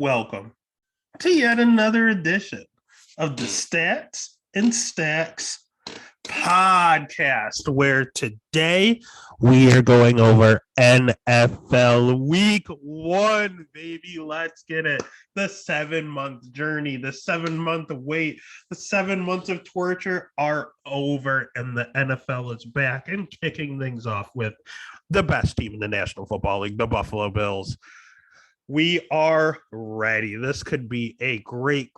Welcome to yet another edition of the Stats and Stacks podcast, where today we are going over NFL Week 1, baby. Let's get it. The 7-month journey, the 7-month wait, the 7 months of torture are over, and the NFL is back and kicking things off with the best team in the National Football League, the Buffalo Bills. We are ready. This could be a great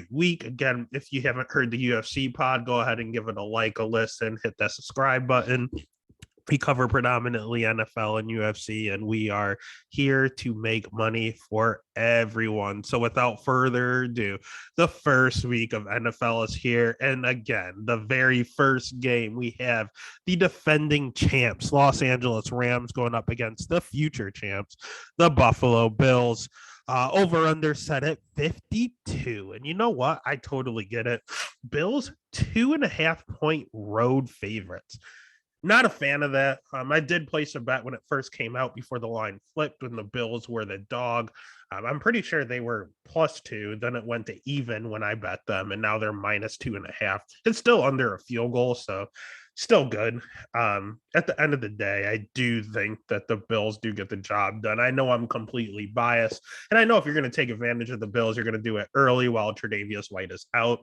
week. Again, if you haven't heard the UFC pod, go ahead and give it a like, a listen, hit that subscribe button. We cover predominantly NFL and UFC, and we are here to make money for everyone. So without further ado, the first week of NFL is here. And again, the very first game, we have the defending champs, Los Angeles Rams, going up against the future champs, the Buffalo Bills. Over under set at 52. And you know what? I totally get it. Bills 2.5 point road favorites. Not a fan of that. I did place a bet when it first came out before the line flipped when the Bills were the dog. I'm pretty sure they were +2. Then it went to even when I bet them, and now they're -2.5. It's still under a field goal, so still good. At the end of the day, I do think that the Bills do get the job done. I know I'm completely biased, and I know if you're going to take advantage of the Bills, you're going to do it early while Tre'Davious White is out.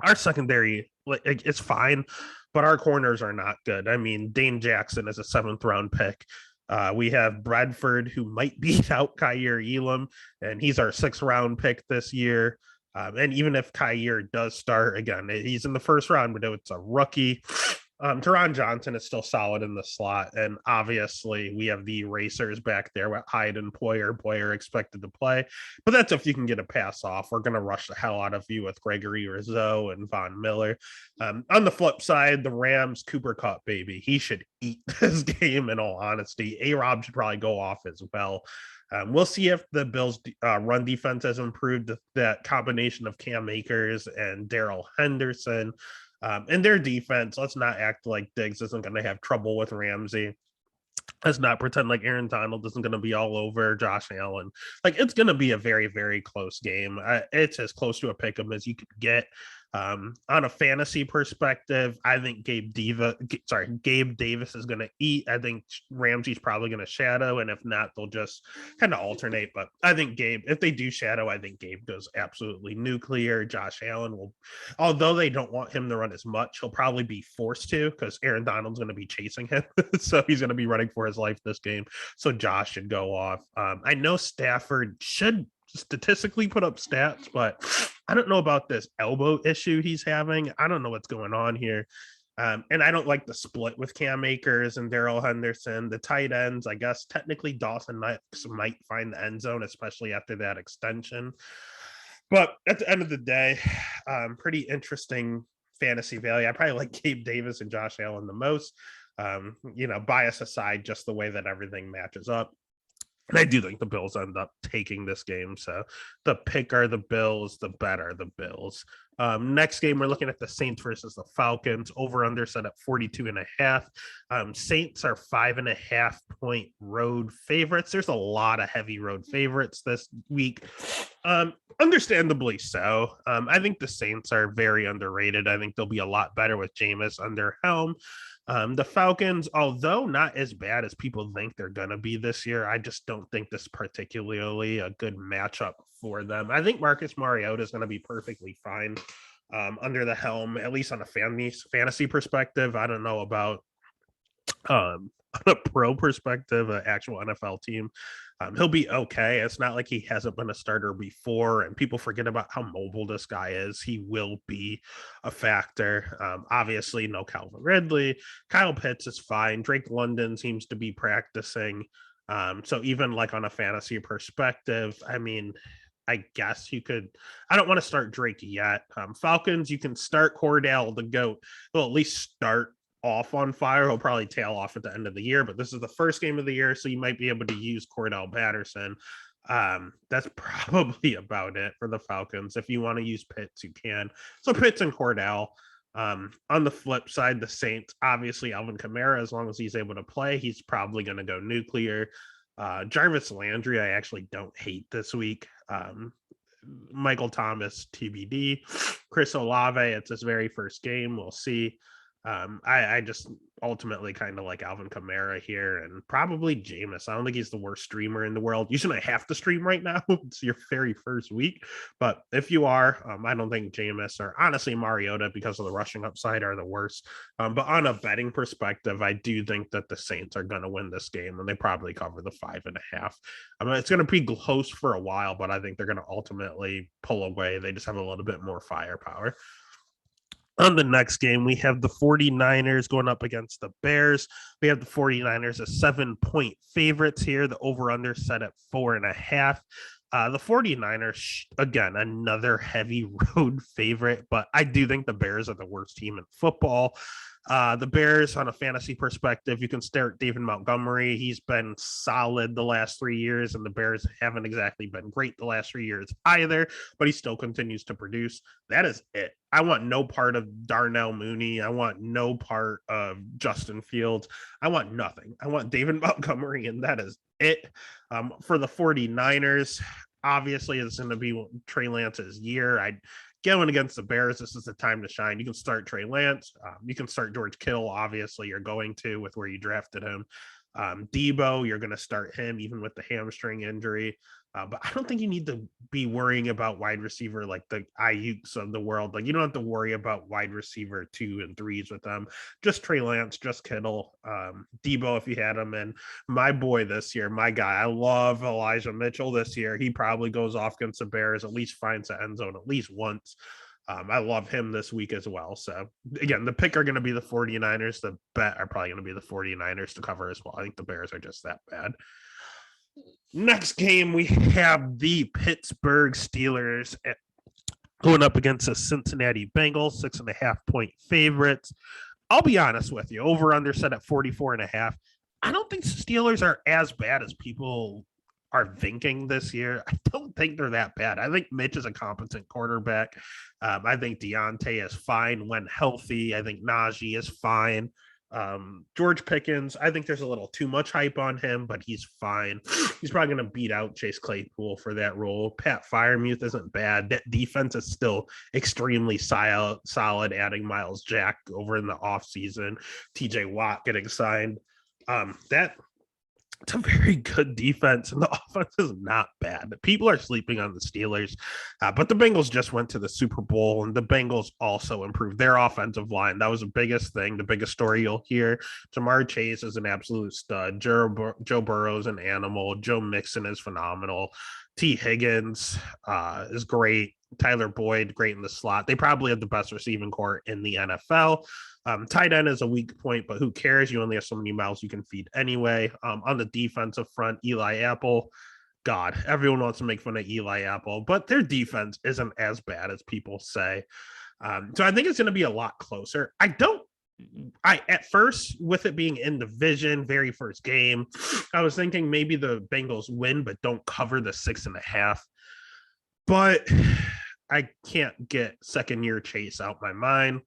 Our secondary, it's fine, but our corners are not good. I mean, Dane Jackson is a 7th-round pick. We have Bradford, who might beat out Kaiir Elam, and he's our 6th-round pick this year. And even if Kaiir does start, again, he's in the first round, but it's a rookie. Teron Johnson is still solid in the slot. And obviously, we have the racers back there with Hyde and Poyer expected to play. But that's if you can get a pass off. We're going to rush the hell out of you with Gregory Rizzo and Von Miller. On the flip side, the Rams, Cooper Kupp, baby. He should eat this game, in all honesty. A-Rob should probably go off as well. We'll see if the Bills' run defense has improved. That combination of Cam Akers and Darrell Henderson. And their defense, let's not act like Diggs isn't going to have trouble with Ramsey. Let's not pretend like Aaron Donald isn't going to be all over Josh Allen. Like, it's going to be a very close game. It's as close to a pick 'em as you could get. On a fantasy perspective, I think Gabe Davis is going to eat. I think Ramsey's probably going to shadow, and if not, they'll just kind of alternate. But I think if they do shadow, I think Gabe goes absolutely nuclear. Josh Allen will, although they don't want him to run as much, he'll probably be forced to because Aaron Donald's going to be chasing him. So he's going to be running for his life this game. So Josh should go off. I know Stafford should statistically put up stats, but I don't know about this elbow issue he's having. I don't know what's going on here. And I don't like the split with Cam Akers and Darrell Henderson. The tight ends, I guess technically Dawson Knox might find the end zone, especially after that extension. But at the end of the day, pretty interesting fantasy value. I probably like Gabe Davis and Josh Allen the most. Bias aside, just the way that everything matches up. And I do think the Bills end up taking this game. So the pick are the Bills, the bet are the Bills. Next game, we're looking at the Saints versus the Falcons. Over under set at 42.5. Saints are 5.5 point road favorites. There's a lot of heavy road favorites this week. Understandably so. I think the Saints are very underrated. I think they'll be a lot better with Jameis under helm. The Falcons, although not as bad as people think they're going to be this year, I just don't think this is particularly a good matchup for them. I think Marcus Mariota is going to be perfectly fine under the helm, at least on a fantasy perspective. I don't know about on a pro perspective, an actual NFL team. He'll be okay. It's not like he hasn't been a starter before, and people forget about how mobile this guy is. He will be a factor. Obviously, no Calvin Ridley. Kyle Pitts is fine. Drake London seems to be practicing. So even like on a fantasy perspective, I mean, I guess you could. I don't want to start Drake yet. Falcons, you can start Cordell, the GOAT. He'll at least start off on fire. He'll probably tail off at the end of the year, but this is the first game of the year, so you might be able to use Cordell Patterson. That's probably about it for the Falcons. If you want to use Pitts, you can. So Pitts and Cordell. On the flip side, the Saints, obviously Alvin Kamara, as long as he's able to play, he's probably going to go nuclear. Jarvis Landry, I actually don't hate this week. Michael Thomas, TBD. Chris Olave, it's his very first game. We'll see. I just ultimately kind of like Alvin Kamara here and probably Jameis. I don't think he's the worst streamer in the world. You shouldn't have to stream right now. It's your very first week. But if you are, I don't think Jameis or honestly Mariota, because of the rushing upside, are the worst. But on a betting perspective, I do think that the Saints are going to win this game and they probably cover the 5.5. It's going to be close for a while, but I think they're going to ultimately pull away. They just have a little bit more firepower. On the next game, we have the 49ers going up against the Bears. We have the 49ers as 7-point favorites here. The over-under set at 4.5. The 49ers, again, another heavy road favorite, but I do think the Bears are the worst team in football. The Bears, on a fantasy perspective, you can start David Montgomery. He's been solid the last 3 years, and the Bears haven't exactly been great the last 3 years either, but he still continues to produce. That is it. I want no part of Darnell Mooney. I want no part of Justin Fields. I want nothing. I want David Montgomery, and that is it. For the 49ers, obviously, it's going to be Trey Lance's year. Going against the Bears, this is the time to shine. You can start Trey Lance. You can start George Kittle. Obviously, you're going to with where you drafted him. Debo, you're going to start him even with the hamstring injury. But I don't think you need to be worrying about wide receiver like the Ayuks of the world. Like, you don't have to worry about wide receiver 2 and 3s with them. Just Trey Lance, just Kittle, Debo if you had him. And my boy this year, my guy, I love Elijah Mitchell this year. He probably goes off against the Bears, at least finds the end zone at least once. I love him this week as well. So, again, the pick are going to be the 49ers. The bet are probably going to be the 49ers to cover as well. I think the Bears are just that bad. Next game, we have the Pittsburgh Steelers going up against the Cincinnati Bengals, 6.5-point favorites. I'll be honest with you, over under set at 44.5. I don't think the Steelers are as bad as people are thinking this year. I don't think they're that bad. I think Mitch is a competent quarterback. I think Deontay is fine when healthy. I think Najee is fine. George Pickens, I think there's a little too much hype on him, but he's fine. He's probably going to beat out Chase Claypool for that role. Pat Freiermuth isn't bad. That defense is still extremely solid, adding Miles Jack over in the offseason. TJ Watt getting signed. It's a very good defense, and the offense is not bad. People are sleeping on the Steelers, but the Bengals just went to the Super Bowl, and the Bengals also improved their offensive line. That was the biggest thing, the biggest story you'll hear. Jamar Chase is an absolute stud. Joe Burrow is an animal. Joe Mixon is phenomenal. T. Higgins is great. Tyler Boyd, great in the slot. They probably have the best receiving core in the NFL. Tight end is a weak point, but who cares? You only have so many mouths you can feed anyway. On the defensive front, Eli Apple. God, everyone wants to make fun of Eli Apple, but their defense isn't as bad as people say. So I think it's going to be a lot closer. At first, with it being in division, very first game, I was thinking maybe the Bengals win, but don't cover the 6.5. But I can't get second year Chase out my mind.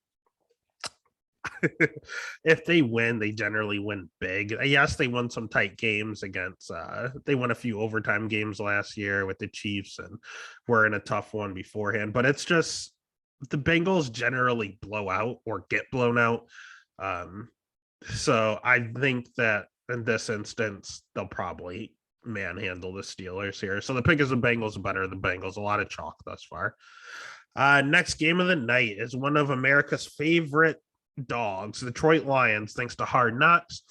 If they win, they generally win big. Yes, they won some tight games against they won a few overtime games last year with the Chiefs and were in a tough one beforehand, but it's just the Bengals generally blow out or get blown out. So I think that in this instance, they'll probably manhandle the Steelers here. So the pick is the Bengals, better the Bengals. A lot of chalk thus far. Next game of the night is one of America's favorite dogs, the Detroit Lions, thanks to Hard Knocks.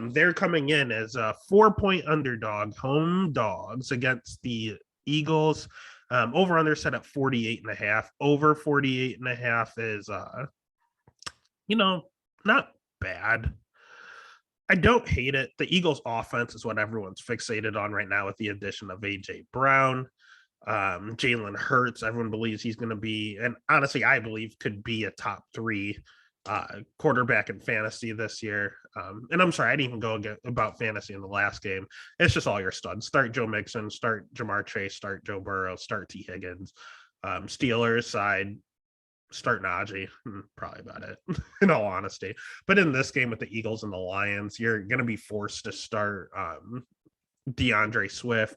They're coming in as a 4-point underdog, home dogs against the Eagles. Over under set at 48.5. Over 48.5 is not bad. I don't hate it. The Eagles offense is what everyone's fixated on right now with the addition of AJ Brown. Jalen Hurts, everyone believes he's going to be, and honestly, I believe could be a top 3 quarterback in fantasy this year. And I'm sorry, I didn't even go about fantasy in the last game. It's just all your studs. Start Joe Mixon, start Jamar Chase, start Joe Burrow, start T. Higgins. Steelers side, start Najee. Probably about it, in all honesty. But in this game with the Eagles and the Lions, you're going to be forced to start DeAndre Swift.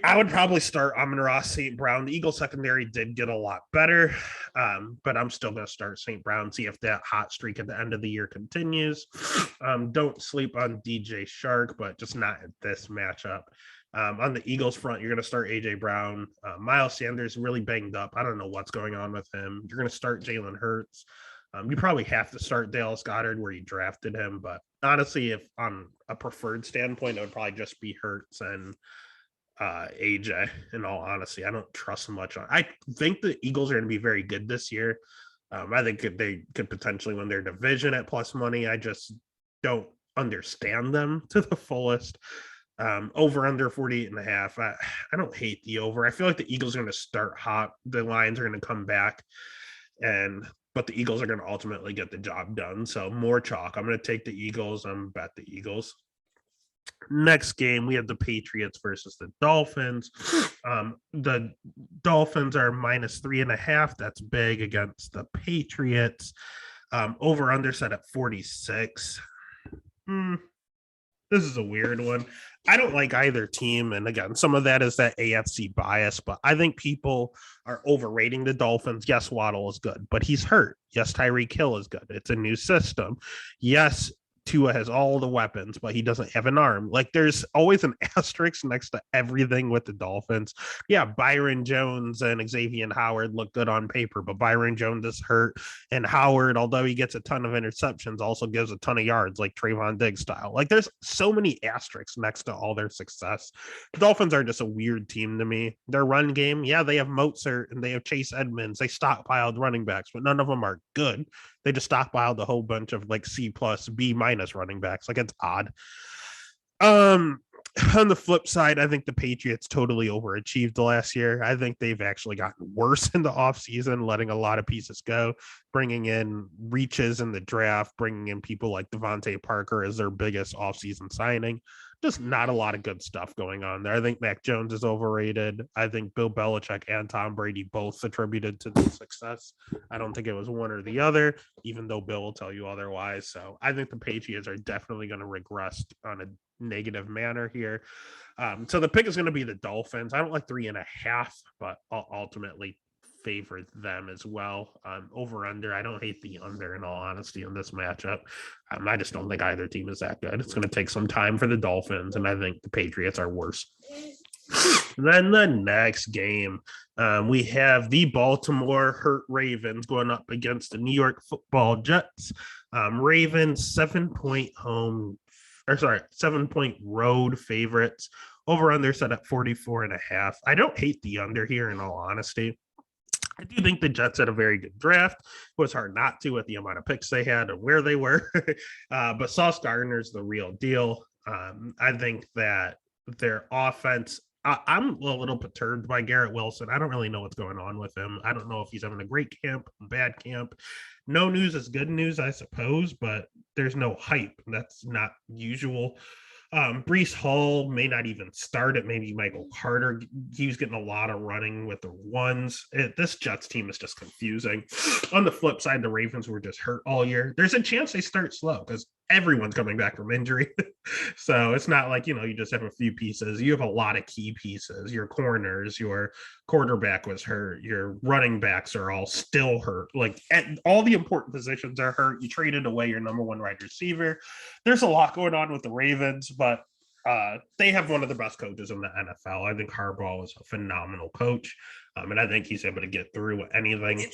I would probably start Amon-Ra St. Brown. The Eagles secondary did get a lot better, but I'm still going to start St. Brown, see if that hot streak at the end of the year continues. Don't sleep on DJ Shark, but just not at this matchup. On the Eagles front, you're going to start A.J. Brown. Miles Sanders really banged up. I don't know what's going on with him. You're going to start Jalen Hurts. You probably have to start Dallas Goedert where you drafted him, but honestly, if on a preferred standpoint, it would probably just be Hurts and AJ. In all honesty, I don't trust much on. I think the Eagles are going to be very good this year. I think they could potentially win their division at plus money. I just don't understand them to the fullest. Over under 48.5. I don't hate the over. I feel like the Eagles are going to start hot. The Lions are going to come back, but the Eagles are going to ultimately get the job done. So more chalk. I'm going to take the Eagles. I'm bet the Eagles. Next game, we have the Patriots versus the Dolphins. The Dolphins are minus 3.5. That's big against the Patriots. Over under set at 46. This is a weird one. I don't like either team. And again, some of that is that AFC bias, but I think people are overrating the Dolphins. Yes, Waddle is good, but he's hurt. Yes, Tyreek Hill is good. It's a new system. Yes, Tua has all the weapons, but he doesn't have an arm. Like there's always an asterisk next to everything with the Dolphins. Yeah, Byron Jones and Xavier Howard look good on paper, but Byron Jones is hurt. And Howard, although he gets a ton of interceptions, also gives a ton of yards like Trayvon Diggs style. Like there's so many asterisks next to all their success. The Dolphins are just a weird team to me. Their run game, yeah, they have Mozart and they have Chase Edmonds. They stockpiled running backs, but none of them are good. They just stockpiled a whole bunch of like C plus B minus running backs. Like it's odd. On the flip side, I think the Patriots totally overachieved the last year. I think they've actually gotten worse in the offseason, letting a lot of pieces go, bringing in reaches in the draft, bringing in people like Devontae Parker as their biggest offseason signing. Just not a lot of good stuff going on there. I think Mac Jones is overrated. I think Bill Belichick and Tom Brady both attributed to the success. I don't think it was one or the other, even though Bill will tell you otherwise. So I think the Patriots are definitely going to regress on a negative manner here. So the pick is going to be the Dolphins. I don't like 3.5, but I'll ultimately favor them as well. Over under, I don't hate the under in all honesty in this matchup. I just don't think either team is that good. It's going to take some time for the Dolphins, and I think the Patriots are worse. Then the next game, we have the Baltimore hurt Ravens going up against the New York Football Jets. Ravens 7-point 7-point road favorites. Over under set at 44.5. I don't hate the under here in all honesty. I do think the Jets had a very good draft. It was hard not to with the amount of picks they had and where they were. But Sauce Gardner's the real deal. I think that their offense, I'm a little perturbed by Garrett Wilson. I don't really know what's going on with him. I don't know if he's having a great camp, bad camp. No news is good news, I suppose, but there's no hype. That's not usual. Breece Hall may not even start it. Maybe Michael Carter. He was getting a lot of running with the ones. This Jets team is just confusing. On the flip side, the Ravens were just hurt all year. There's a chance they start slow because everyone's coming back from injury. So it's not like, you just have a few pieces. You have a lot of key pieces. Your corners, your quarterback was hurt. Your running backs are all still hurt. Like all the important positions are hurt. You traded away your number one wide receiver. There's a lot going on with the Ravens, but they have one of the best coaches in the NFL. I think Harbaugh is a phenomenal coach, and I think he's able to get through anything.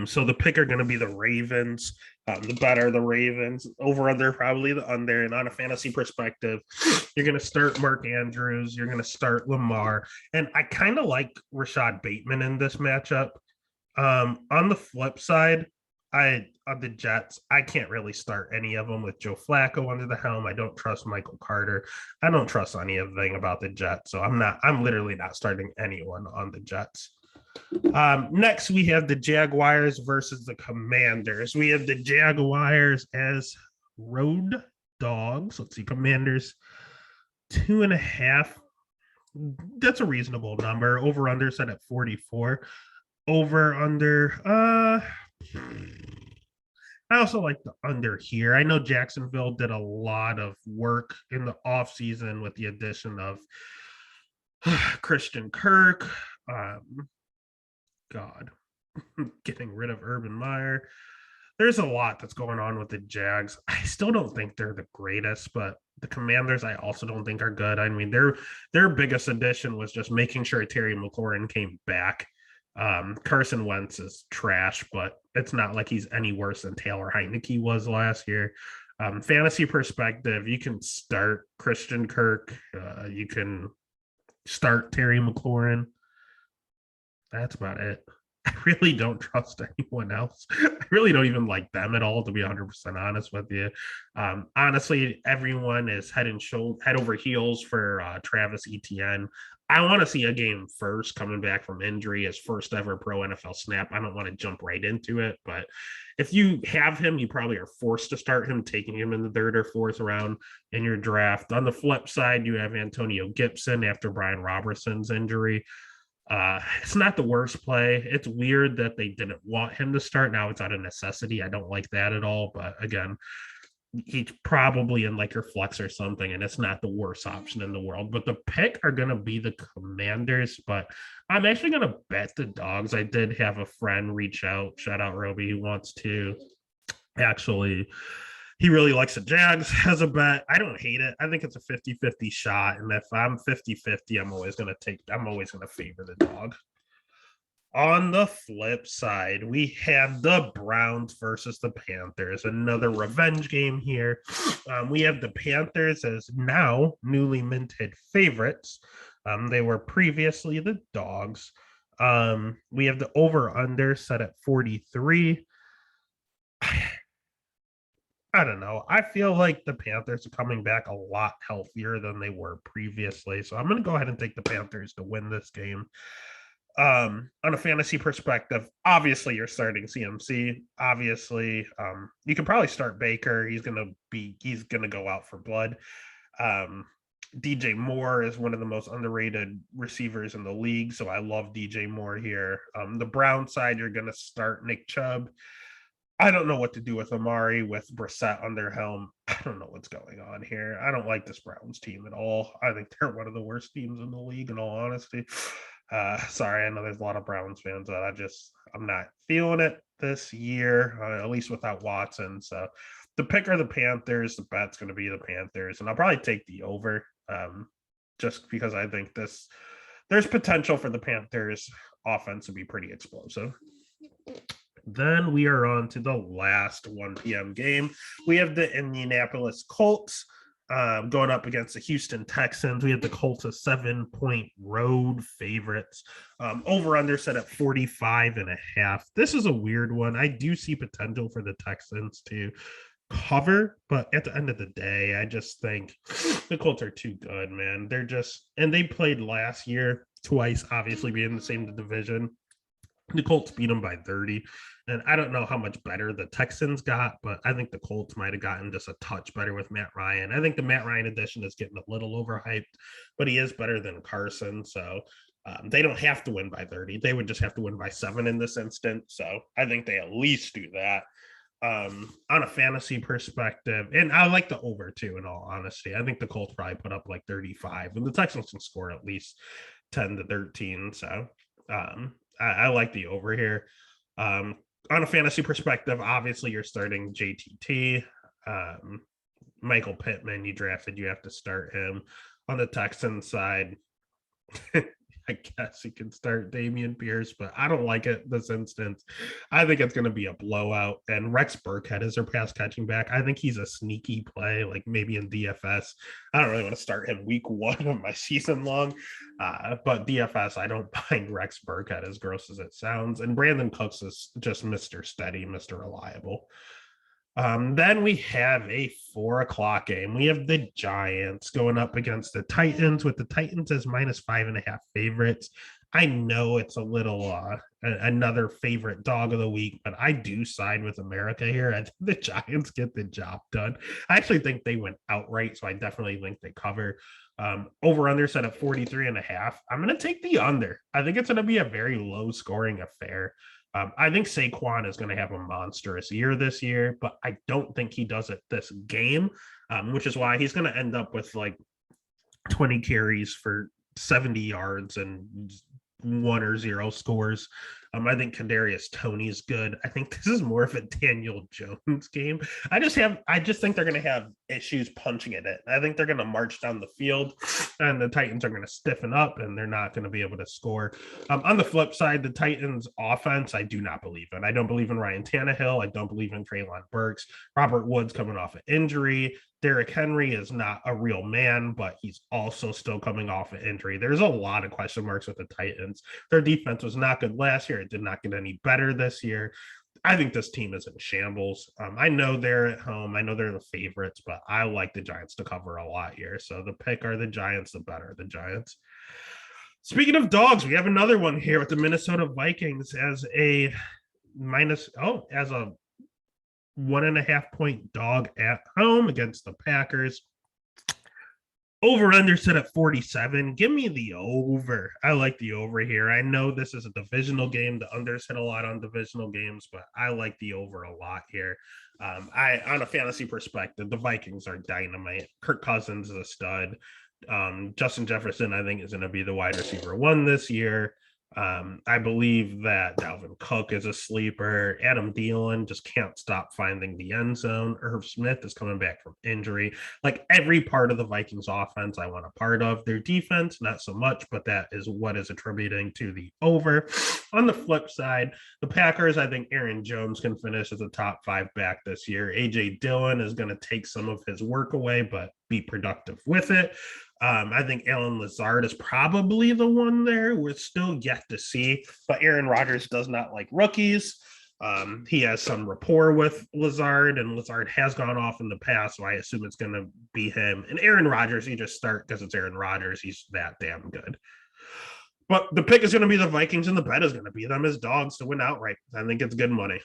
So the pick are going to be the Ravens. The better the Ravens. Over under, probably the under. And on a fantasy perspective, you're going to start Mark Andrews. You're going to start Lamar. And I kind of like Rashad Bateman in this matchup. On the flip side, on the Jets, I can't really start any of them with Joe Flacco under the helm. I don't trust Michael Carter. I don't trust anything about the Jets. So I'm literally not starting anyone on the Jets. Next, we have the Jaguars versus the Commanders. We have the Jaguars as road dogs. Let's see, Commanders 2.5. That's a reasonable number. Over under set at 44. Over under. I also like the under here. I know Jacksonville did a lot of work in the offseason with the addition of Christian Kirk. Um, God, getting rid of Urban Meyer. There's a lot that's going on with the Jags. I still don't think they're the greatest, but the Commanders I also don't think are good. I mean, their biggest addition was just making sure Terry McLaurin came back. Carson Wentz is trash, but it's not like he's any worse than Taylor Heineke was last year. Fantasy perspective, you can start Christian Kirk. You can start Terry McLaurin. That's about it. I really don't trust anyone else. I really don't even like them at all, to be 100% honest with you. Honestly, everyone is head over heels for Travis Etienne. I want to see a game first, coming back from injury, his first ever pro NFL snap. I don't want to jump right into it, but if you have him, you probably are forced to start him, taking him in the third or fourth round in your draft. On the flip side, you have Antonio Gibson after Brian Robertson's injury. It's not the worst play. It's weird that they didn't want him to start. Now it's out of necessity. I don't like that at all. But again, he's probably in like your flex or something, and it's not the worst option in the world. But the pick are going to be the Commanders. But I'm actually going to bet the dogs. I did have a friend reach out, shout out Roby, who wants to actually. He really likes the Jags as a bet. I don't hate it. I think it's a 50-50 shot. And if I'm 50-50, I'm always going to favor the dog. On the flip side, we have the Browns versus the Panthers, another revenge game here. We have the Panthers as now newly minted favorites. They were previously the dogs. We have the over-under set at 43. I don't know. I feel like the Panthers are coming back a lot healthier than they were previously. So I'm going to go ahead and take the Panthers to win this game. On a fantasy perspective, obviously you're starting CMC. Obviously, you can probably start Baker. He's going to go out for blood. DJ Moore is one of the most underrated receivers in the league. So I love DJ Moore here. The Brown side, you're going to start Nick Chubb. I don't know what to do with Amari with Brissett on their helm. I don't know what's going on here. I don't like this Browns team at all. I think they're one of the worst teams in the league, in all honesty. Sorry, I know there's a lot of Browns fans that I'm not feeling it this year, at least without Watson. So the pick are the Panthers. The bet's going to be the Panthers, and I'll probably take the over, just because I think there's potential for the Panthers offense to be pretty explosive. Then we are on to the last 1 p.m. game. We have the Indianapolis Colts going up against the Houston Texans. We have the Colts as 7-point road favorites. Over under set at 45.5. This is a weird one. I do see potential for the Texans to cover, but at the end of the day, I just think the Colts are too good, man. And they played last year twice, obviously being in the same division. The Colts beat them by 30. And I don't know how much better the Texans got, but I think the Colts might have gotten just a touch better with Matt Ryan. I think the Matt Ryan edition is getting a little overhyped, but he is better than Carson. So they don't have to win by 30. They would just have to win by 7 in this instance. So I think they at least do that. On a fantasy perspective, and I like the over too, in all honesty. I think the Colts probably put up like 35, and the Texans can score at least 10 to 13. So I like the over here. On a fantasy perspective, obviously you're starting JTT. Michael Pittman, you drafted, you have to start him. On the Texans side, I guess you can start Dameon Pierce, but I don't like it this instance. I think it's going to be a blowout. And Rex Burkhead is their pass catching back. I think he's a sneaky play, like maybe in DFS. I don't really want to start him week 1 of my season long. But DFS, I don't mind Rex Burkhead, as gross as it sounds. And Brandon Cooks is just Mr. Steady, Mr. Reliable. Then we have a 4:00 game. We have the Giants going up against the Titans, with the Titans as -5.5 favorites. I know it's a little another favorite dog of the week, but I do side with America here. I think the Giants get the job done. I actually think they went outright, so I definitely think they cover. Over under set at 43.5. I'm going to take the under. I think it's going to be a very low scoring affair. I think Saquon is going to have a monstrous year this year, but I don't think he does it this game, which is why he's going to end up with like 20 carries for 70 yards and 1 or 0 scores. I think Kadarius Toney's good. I think this is more of a Daniel Jones game. I just think they're going to have issues punching it in. I think they're going to march down the field, and the Titans are going to stiffen up, and they're not going to be able to score. On the flip side, the Titans' offense, I do not believe in. I don't believe in Ryan Tannehill. I don't believe in Treylon Burks. Robert Woods coming off an injury. Derrick Henry is not a real man, but he's also still coming off an injury. There's a lot of question marks with the Titans. Their defense was not good last year. It did not get any better this year. I think this team is in shambles. I know they're at home. I know they're the favorites, but I like the Giants to cover a lot here. So the pick are the Giants, the bet are the Giants. Speaking of dogs, we have another one here with the Minnesota Vikings as a 1.5 point dog at home against the Packers. Over under set at 47. Give me the over. I like the over here. I know this is a divisional game. The unders hit a lot on divisional games, but I like the over a lot here. On a fantasy perspective, the Vikings are dynamite. Kirk Cousins is a stud. Justin Jefferson, I think, is going to be the wide receiver 1 this year. I believe that Dalvin Cook is a sleeper. Adam Thielen just can't stop finding the end zone. Irv Smith is coming back from injury. Like every part of the Vikings offense, I want a part of. Their defense, not so much, but that is what is attributing to the over. On the flip side, the Packers, I think Aaron Jones can finish as a top 5 back this year. A.J. Dillon is going to take some of his work away, but be productive with it. I think Allen Lazard is probably the one there. We're still yet to see, but Aaron Rodgers does not like rookies. He has some rapport with Lazard, and Lazard has gone off in the past, so I assume it's going to be him. And Aaron Rodgers, you just start because it's Aaron Rodgers. He's that damn good. But the pick is going to be the Vikings, and the bet is going to be them as dogs to win outright. I think it's good money.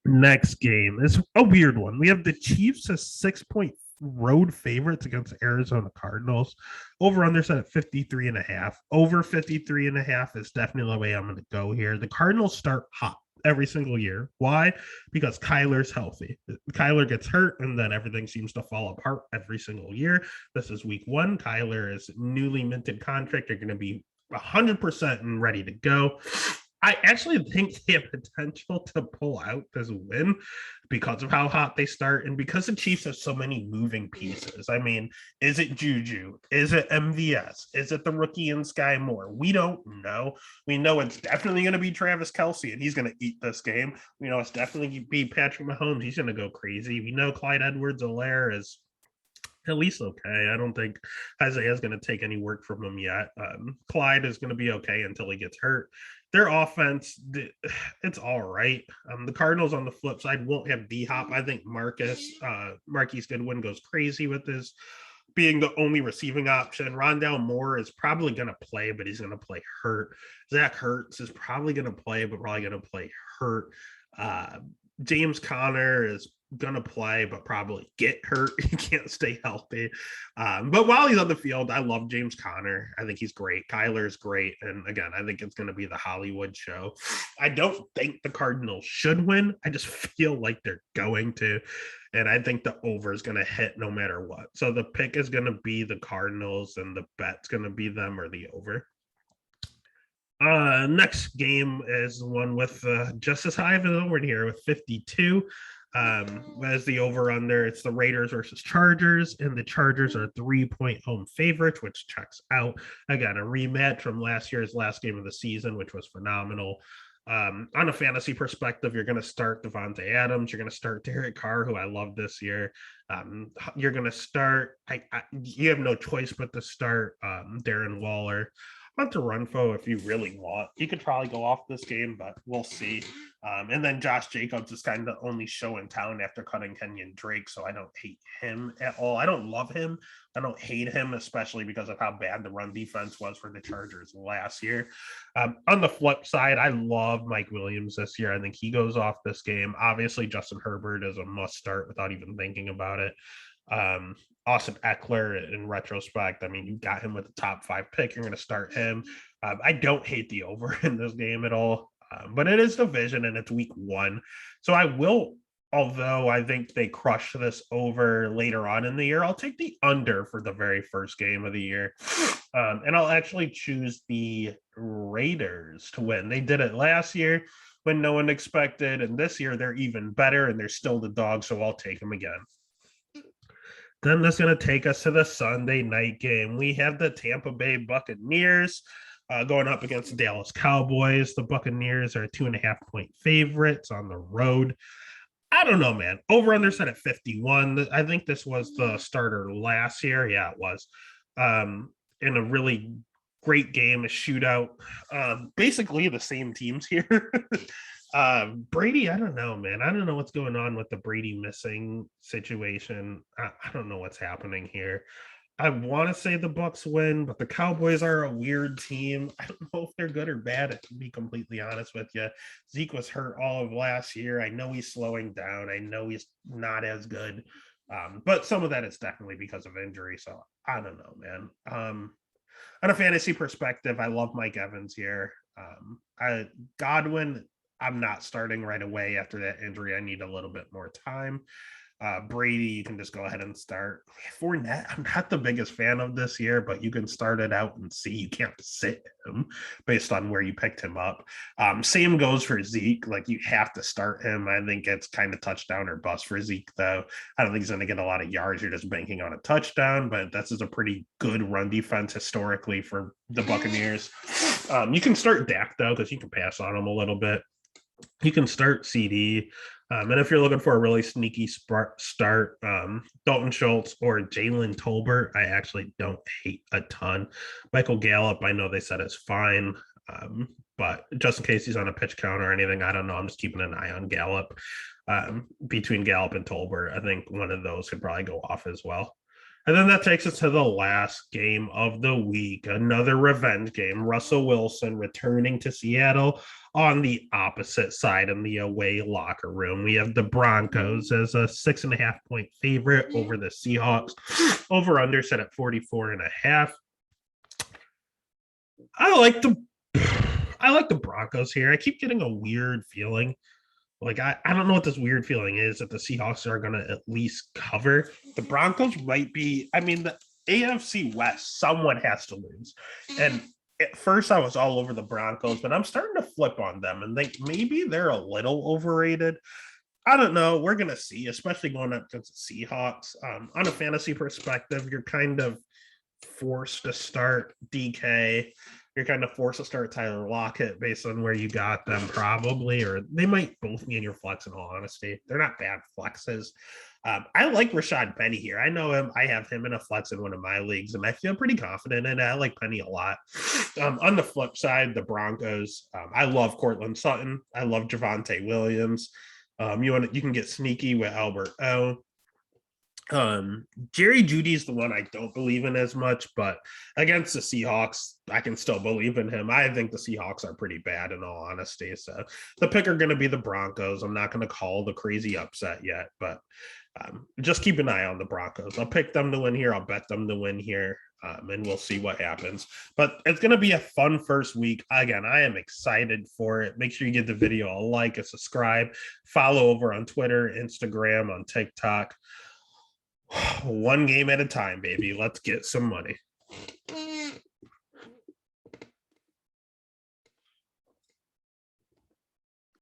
Next game is a weird one. We have the Chiefs as 6-point road favorites against Arizona Cardinals. Over under set at 53.5. Over 53.5 is definitely the way I'm going to go here. The Cardinals start hot every single year. Why? Because Kyler's healthy. Kyler gets hurt, and then everything seems to fall apart every single year. This is week 1. Kyler is newly minted contract. They're going to be 100% and ready to go. I actually think they have potential to pull out this win because of how hot they start and because the Chiefs have so many moving pieces. I mean, is it Juju? Is it MVS? Is it the rookie in Sky Moore? We don't know. We know it's definitely going to be Travis Kelce, and he's going to eat this game. We know it's definitely going to be Patrick Mahomes. He's going to go crazy. We know Clyde Edwards-Helaire is at least okay. I don't think Isaiah's going to take any work from him yet. Clyde is going to be okay until he gets hurt. Their offense, it's all right. The Cardinals on the flip side won't have D-Hop. I think Marquise Goodwin goes crazy with this being the only receiving option. Rondale Moore is probably going to play, but he's going to play hurt. Zach Ertz is probably going to play, but probably going to play hurt. James Conner is going to play, but probably get hurt. He can't stay healthy. But while he's on the field, I love James Conner. I think he's great. Kyler's great. And again, I think it's going to be the Hollywood show. I don't think the Cardinals should win. I just feel like they're going to. And I think the over is going to hit no matter what. So the pick is going to be the Cardinals, and the bet's going to be them or the over. Next game is one with just as high of an over here with 52. As the over under, it's the Raiders versus Chargers, and the Chargers are 3-point home favorites, which checks out. Again, a rematch from last year's last game of the season, which was phenomenal. On a fantasy perspective, you're going to start Devontae Adams. You're going to start Derek Carr, who I love this year. You're going to start, you have no choice but to start Darren Waller. To Runfo if you really want. You could probably go off this game, but we'll see. And then Josh Jacobs is kind of the only show in town after cutting Kenyon Drake, so I don't hate him at all. I don't love him. I don't hate him, especially because of how bad the run defense was for the Chargers last year. On the flip side, I love Mike Williams this year. I think he goes off this game. Obviously, Justin Herbert is a must start without even thinking about it. Austin Eckler, in retrospect, I mean, you got him with the top 5 pick. You're going to start him. I don't hate the over in this game at all. But it is division and it's week 1. So I will, although I think they crush this over later on in the year, I'll take the under for the very first game of the year. And I'll actually choose the Raiders to win. They did it last year when no one expected, and this year they're even better and they're still the dog, so I'll take them again. Then that's going to take us to the Sunday night game. We have the Tampa Bay Buccaneers going up against the Dallas Cowboys. The Buccaneers are 2.5-point favorites on the road. I don't know, man. Over under set at 51. I think this was the starter last year. Yeah, it was. In a really great game, a shootout. Basically the same teams here. Brady, I don't know, man. I don't know what's going on with the Brady missing situation. I don't know what's happening here. I want to say the Bucs win, but the Cowboys are a weird team. I don't know if they're good or bad, to be completely honest with you. Zeke was hurt all of last year. I know he's slowing down. I know he's not as good. But some of that is definitely because of injury. So I don't know, man. On a fantasy perspective, I love Mike Evans here. Godwin, I'm not starting right away after that injury. I need a little bit more time. Brady, you can just go ahead and start. Fournette, I'm not the biggest fan of this year, but you can start it out and see. You can't sit him based on where you picked him up. Same goes for Zeke. Like, you have to start him. I think it's kind of touchdown or bust for Zeke, though. I don't think he's going to get a lot of yards. You're just banking on a touchdown, but this is a pretty good run defense historically for the Buccaneers. You can start Dak, though, because you can pass on him a little bit. You can start CD. And if you're looking for a really sneaky start, Dalton Schultz or Jalen Tolbert, I actually don't hate a ton. Michael Gallup, I know they said is fine, but just in case he's on a pitch count or anything, I don't know. I'm just keeping an eye on Gallup. Between Gallup and Tolbert, I think one of those could probably go off as well. And then that takes us to the last game of the week, another revenge game. Russell Wilson returning to Seattle on the opposite side in the away locker room. We have the Broncos as a 6.5-point favorite over the Seahawks. Over under set at 44.5. I like the Broncos here. I keep getting a weird feeling. Like, I don't know what this weird feeling is that the Seahawks are going to at least cover. The Broncos might be, the AFC West, someone has to lose. And at first I was all over the Broncos, but I'm starting to flip on them and think maybe they're a little overrated. I don't know. We're going to see, especially going up against the Seahawks. On a fantasy perspective, you're kind of forced to start DK. You're kind of forced to start Tyler Lockett based on where you got them, probably, or they might both be in your flex, in all honesty. They're not bad flexes. I like Rashad Penny here. I know him. I have him in a flex in one of my leagues, and I feel pretty confident in it. I like Penny a lot. On the flip side, the Broncos, I love Cortland Sutton. I love Javonte Williams. You can get sneaky with Albert O. Jerry Jeudy's the one I don't believe in as much, but against the Seahawks, I can still believe in him. I think the Seahawks are pretty bad, in all honesty. So the pick are going to be the Broncos. I'm not going to call the crazy upset yet, but just keep an eye on the Broncos. I'll pick them to win here. I'll bet them to win here, and we'll see what happens. But it's going to be a fun first week. Again, I am excited for it. Make sure you give the video a like, a subscribe, follow over on Twitter, Instagram, on TikTok. One game at a time, baby. Let's get some money.